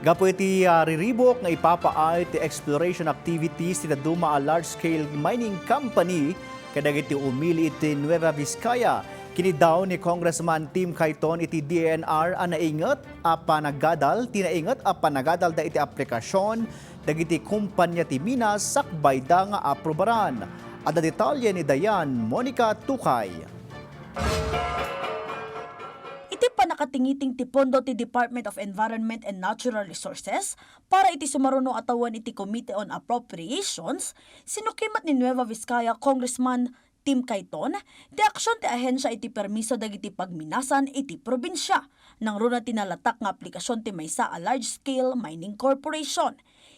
Gapo iti riribok nga ipapaay ti exploration activities ti duma a large-scale mining company kadagiti umili iti Nueva Vizcaya. Kini daw ni Congressman Tim Cayton iti DENR naingat a Pannakaadal, tinaingat a Pannakaadal da iti aplikasyon dagiti kumpanya ti Minas sakbay da nga aprobaran. Ada detalye ni Dianne Monica Tucay. Iti pa nakatingiting ti pondo ti Department of Environment and Natural Resources para iti sumaruno atawan iti Committee on Appropriations, sinukimat ni Nueva Vizcaya Congressman Tim Cayton, ti aksyon ti ahensya iti permiso dagiti pagminasan iti probinsya, nang runa tinalatak nga aplikasyon ti maysa a large-scale mining corporation.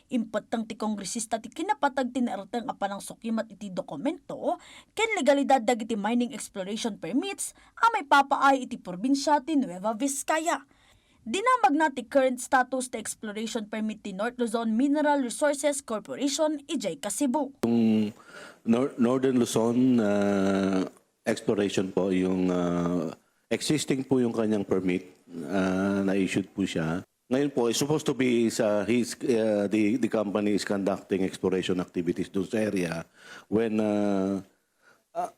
Impatang ti kongresista ti kinapatag tinaerteng apanang sukimat iti dokumento ken legalidad dagiti mining exploration permits a may papaay iti probinsya ti Nueva Vizcaya. Dinamag na ti current status ti exploration permit ti North Luzon Mineral Resources Corporation ijay Cebu. Yung Northern Luzon exploration po, yung existing po yung kanyang permit, na-issued po siya. Ngayon po, it's supposed to be the company is conducting exploration activities doon sa area when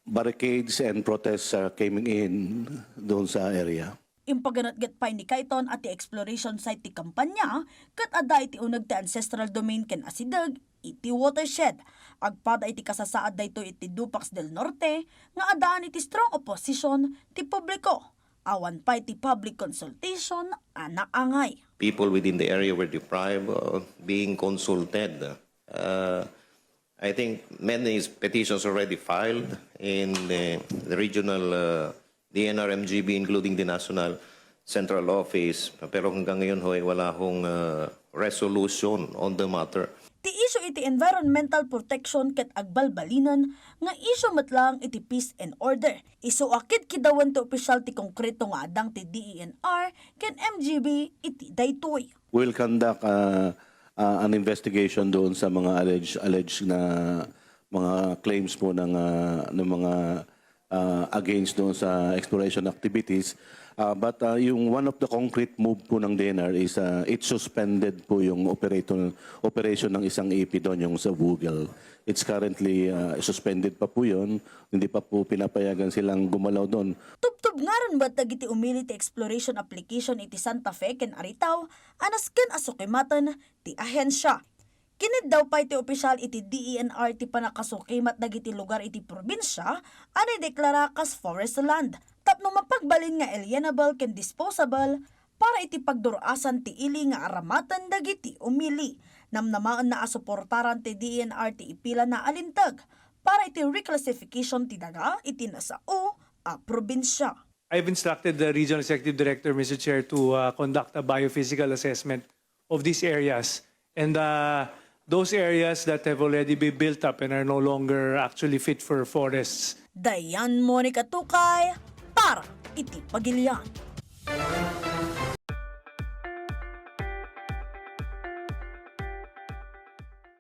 barricades and protests came in doon sa area. Impaganatgat pa ni Cayton at ti exploration site ti kampanya kat ada iti unag ti ancestral domain ken asidag iti watershed. Agpada iti kasasaad dayto iti Dupax del Norte nga adaan iti strong opposition ti publiko. Awan pa iti public consultation angay. People within the area were deprived of being consulted. I think many petitions already filed in the regional DENR MGB, including the National Central Office. Pero hanggang ngayon wala hong resolution on the matter. Ti issue iti environmental protection ket agbalbalinan nga issue matlang iti peace and order. Isu akid kidawan ti opisyal ti konkreto nga adang ti DENR ken MGB iti daytoy. We'll conduct an investigation doon sa mga alleged na mga claims po ng mga against doon sa exploration activities. But yung one of the concrete move po ng DENR is it suspended po yung operation ng isang AP doon, yung sa Google. It's currently suspended pa po yun. Hindi pa po pinapayagan silang gumalaw doon. Tubtub nga ron ba't iti umili ti exploration application iti Santa Fe ken Aritaw, anas ken asukimatan ti ahensya. Kinid daw pa iti opisyal iti DENR ti panakasukimat dagiti lugar iti probinsya, ani deklara kas forest land. Tapno mapagbalin nga alienable ken disposable para iti pagdurasan ti ili nga aramatan dagiti umili. Namnamaan na asuportaran ti DENR ti ipila na alintag para iti reclassification ti daga iti nasao a probinsya. I've instructed the Regional Executive Director, Mr. Chair, to conduct a biophysical assessment of these areas. And those areas that have already been built up and are no longer actually fit for forests. Dianne Monica Tucay para iti Pagilian.